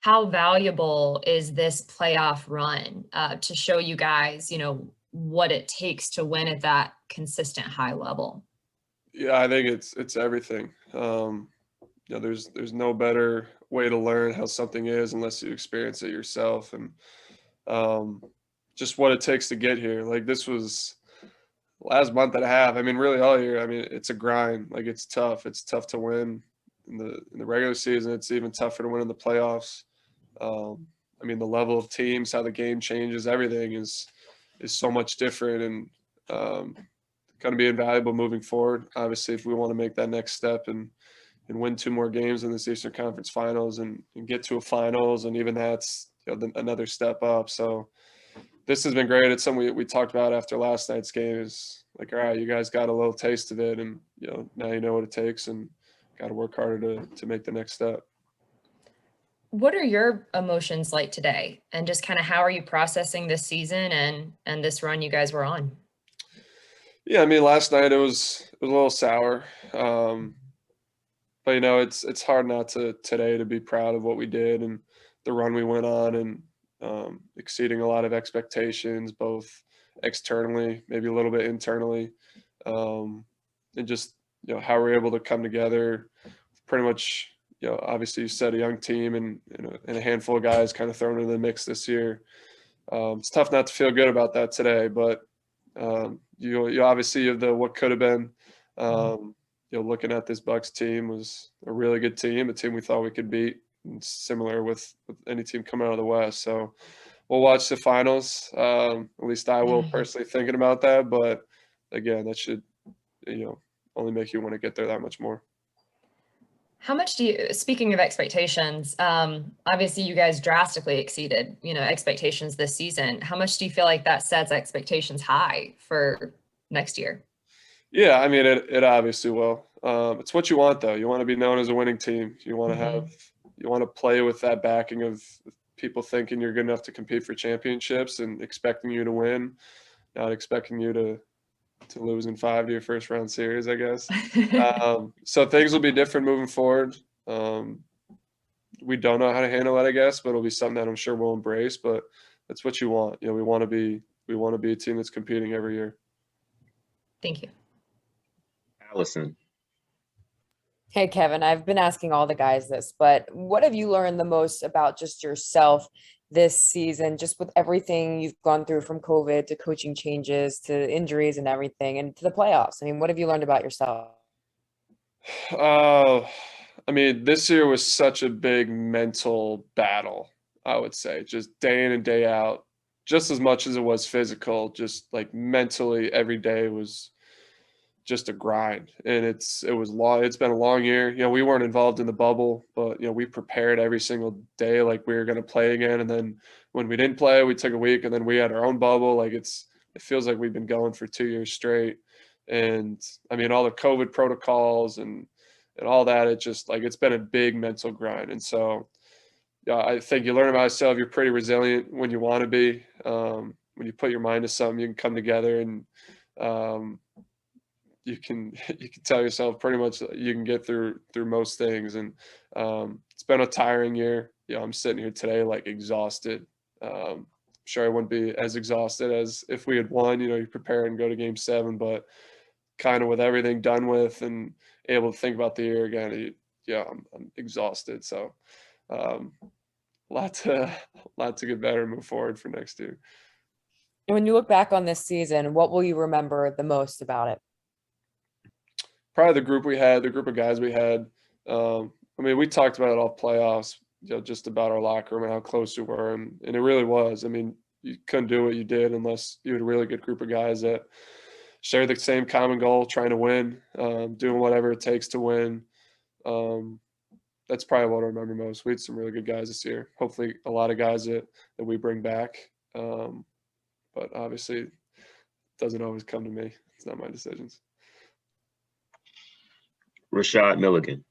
how valuable is this playoff run to show you guys, what it takes to win at that consistent high level? Yeah, I think it's everything. There's no better way to learn how something is unless you experience it yourself, and um, just what it takes to get here. Like this was last month and a half. I mean, really all year. I mean, it's a grind. Like it's tough. It's tough to win in the regular season. It's even tougher to win in the playoffs. Um, I mean, the level of teams, how the game changes, everything is so much different, and um, going to be invaluable moving forward. Obviously, if we want to make that next step and win two more games in this Eastern Conference Finals and get to a finals, and even that's another step up. So this has been great. It's something we talked about after last night's game. Is like, all right, you guys got a little taste of it, and now you know what it takes, and got to work harder to make the next step. What are your emotions like today? And just kind of how are you processing this season and this run you guys were on? Yeah, I mean, last night it was a little sour, but it's hard not to today to be proud of what we did and the run we went on, and exceeding a lot of expectations, both externally, maybe a little bit internally, um, and just how we're able to come together. Pretty much, obviously you said a young team and a handful of guys kind of thrown into the mix this year. It's tough not to feel good about that today, but you obviously have the what could have been. Um, Looking at this Bucks team was a really good team, a team we thought we could beat. And similar with any team coming out of the West. So we'll watch the finals. At least I will personally thinking about that. But again, that should only make you want to get there that much more. How much do you, speaking of expectations, obviously you guys drastically exceeded, expectations this season. How much do you feel like that sets expectations high for next year? Yeah, I mean it obviously will. It's what you want though. You want to be known as a winning team. Hmm. You want to play with that backing of people thinking you're good enough to compete for championships and expecting you to win, not expecting you to lose in five to your first round series, I guess. So things will be different moving forward. Um, we don't know how to handle it, I guess, but it'll be something that I'm sure we'll embrace. But that's what you want. We want to be a team that's competing every year. Thank you. Allison. Hey, Kevin, I've been asking all the guys this, but what have you learned the most about just yourself this season, just with everything you've gone through from COVID to coaching changes to injuries and everything and to the playoffs? I mean, what have you learned about yourself? Uh, I mean, this year was such a big mental battle, I would say, just day in and day out, just as much as it was physical, just like mentally every day was just a grind. And it was long. It's been a long year. We weren't involved in the bubble, but we prepared every single day like we were going to play again. And then when we didn't play, we took a week and then we had our own bubble. Like it feels like we've been going for 2 years straight. And I mean, all the COVID protocols and all that, it just like it's been a big mental grind. And so yeah, I think you learn about yourself. You're pretty resilient when you want to be. When you put your mind to something, you can come together and um, you can you can tell yourself pretty much that you can get through most things. And it's been a tiring year. I'm sitting here today like exhausted. Sure, I wouldn't be as exhausted as if we had won. You prepare and go to game 7, but kind of with everything done with and able to think about the year again, yeah, I'm exhausted. So um, lot to lot to get better and move forward for next year. When you look back on this season, what will you remember the most about it? Probably the group we had, the group of guys we had. I mean, we talked about it all playoffs, just about our locker room and how close we were, and it really was. I mean, you couldn't do what you did unless you had a really good group of guys that share the same common goal, trying to win, doing whatever it takes to win. Um, that's probably what I remember most. We had some really good guys this year. Hopefully, a lot of guys that we bring back. But obviously, it doesn't always come to me. It's not my decisions. Rashad Milligan.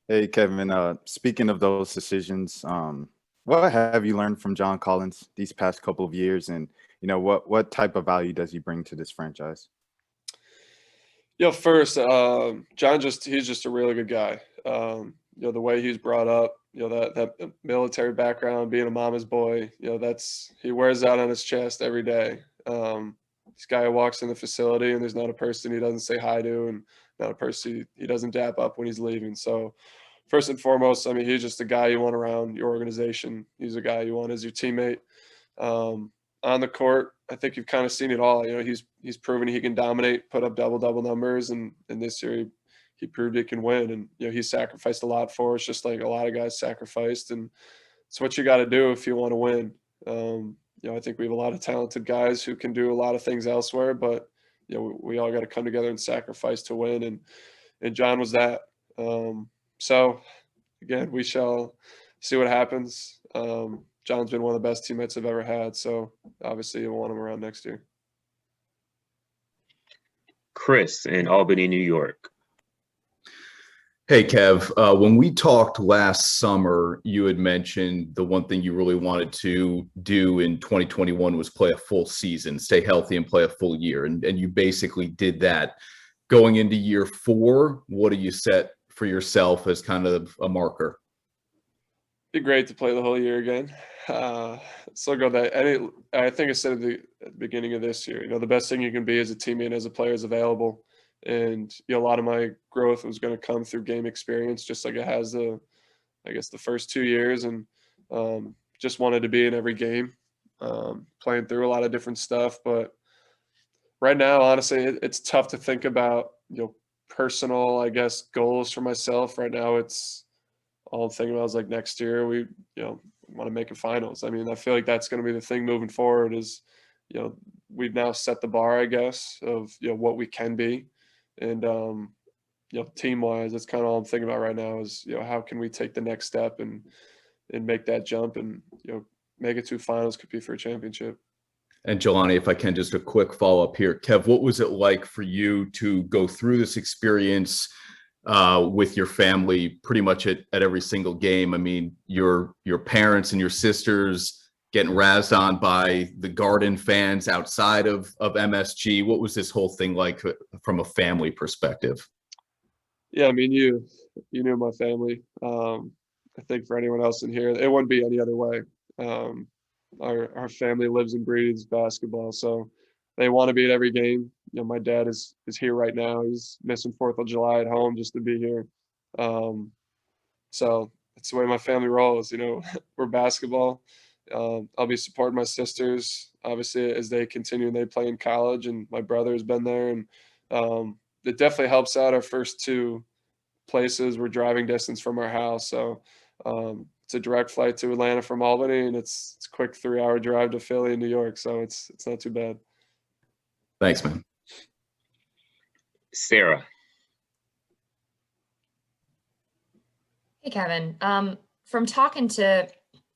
Hey, Kevin. Speaking of those decisions, what have you learned from John Collins these past couple of years, and what type of value does he bring to this franchise? First, John he's just a really good guy. The way he's brought up, that military background, being a mama's boy, he wears that on his chest every day. This guy walks in the facility and there's not a person he doesn't say hi to and not a person he doesn't dap up when he's leaving. So first and foremost, I mean, he's just a guy you want around your organization. He's a guy you want as your teammate. On the court, I think you've kind of seen it all. He's proven he can dominate, put up double numbers, and this year he proved he can win. And he sacrificed a lot for us, just like a lot of guys sacrificed. And it's what you got to do if you want to win. I think we have a lot of talented guys who can do a lot of things elsewhere, but we all got to come together and sacrifice to win. And John was that. So again, we shall see what happens. John's been one of the best teammates I've ever had, so obviously you'll want him around next year. Chris in Albany, New York. Hey, Kev, when we talked last summer, you had mentioned the one thing you really wanted to do in 2021 was play a full season, stay healthy and play a full year. And you basically did that. Going into year 4, what do you set for yourself as kind of a marker? Be great to play the whole year again. So go that. I think I said at the beginning of this year, the best thing you can be as a teammate, as a player, is available. And a lot of my growth was going to come through game experience, just like it has the first 2 years, and just wanted to be in every game, playing through a lot of different stuff. But right now, honestly, it's tough to think about personal, goals for myself. Right now, it's all I'm thinking about is like next year we want to make a finals. I mean, I feel like that's going to be the thing moving forward. Is we've now set the bar, I guess, of what we can be. And team wise, that's kind of all I'm thinking about right now is how can we take the next step and make that jump and make it to finals, compete for a championship. And Jelani, if I can, just a quick follow up here. Kev, what was it like for you to go through this experience with your family pretty much at every single game? I mean, your parents and your sisters getting razzed on by the Garden fans outside of MSG. What was this whole thing like from a family perspective? Yeah, I mean, you knew my family. I think for anyone else in here, it wouldn't be any other way. Our family lives and breathes basketball, so they want to be at every game. My dad is here right now. He's missing 4th of July at home just to be here. So that's the way my family rolls. We're basketball. I'll be supporting my sisters, obviously, as they continue and they play in college, and my brother has been there. And it definitely helps out. Our first 2 places were driving distance from our house. So it's a direct flight to Atlanta from Albany, and it's a quick 3-hour drive to Philly and New York. So it's not too bad. Thanks, man. Sarah. Hey, Kevin. From talking to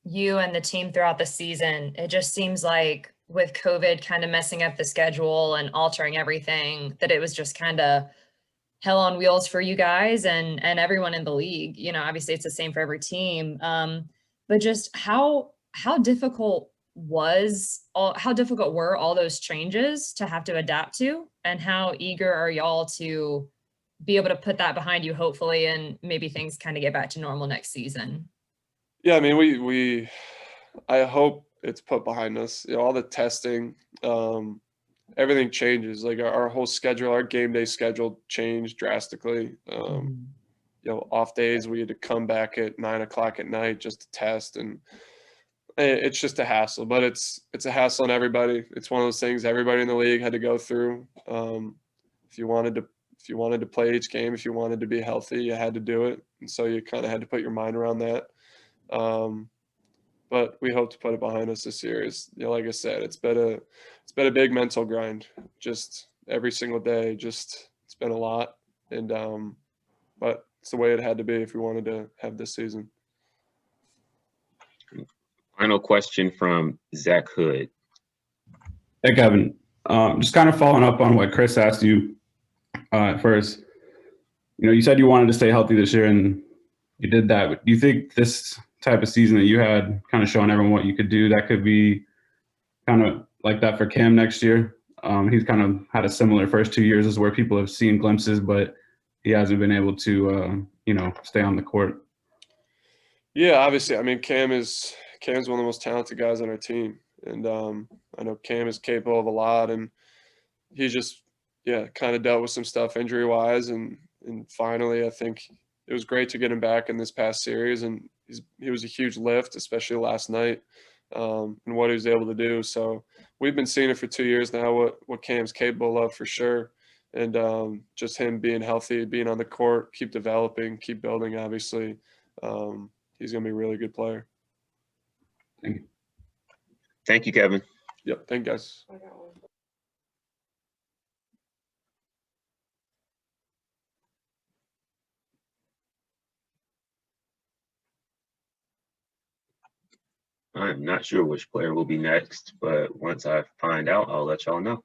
you and the team throughout the season, it just seems like with COVID kind of messing up the schedule and altering everything, that it was just kind of hell on wheels for you guys and everyone in the league. Obviously it's the same for every team. But just how difficult were all those changes to have to adapt to, and how eager are y'all to be able to put that behind you, hopefully, and maybe things kind of get back to normal next season? Yeah, I mean, I hope it's put behind us. All the testing, everything changes. Like our whole schedule, our game day schedule changed drastically. Off days we had to come back at 9 o'clock at night just to test, and it's just a hassle. But it's a hassle on everybody. It's one of those things everybody in the league had to go through. If you wanted to play each game, if you wanted to be healthy, you had to do it, and so you kind of had to put your mind around that. But we hope to put it behind us this year. Like I said, it's been a big mental grind, just every single day. It's been a lot, and but it's the way it had to be if we wanted to have this season. Final question from Zach Hood. Hey, Kevin. Just kind of following up on what Chris asked you first. You said you wanted to stay healthy this year, and you did that. But do you think this type of season that you had, kind of showing everyone what you could do, that could be kind of like that for Cam next year? He's kind of had a similar first 2 years as where people have seen glimpses, but he hasn't been able to, stay on the court. Yeah, obviously. I mean, Cam's one of the most talented guys on our team, and I know Cam is capable of a lot, and he just kind of dealt with some stuff injury wise, and finally I think it was great to get him back in this past series, and he was a huge lift, especially last night, and what he was able to do. So we've been seeing it for 2 years now, what Cam's capable of for sure, and just him being healthy, being on the court, keep developing, keep building. Obviously, he's gonna be a really good player. Thank you. Thank you, Kevin. Yep, thank you guys. I'm not sure which player will be next, but once I find out, I'll let y'all know.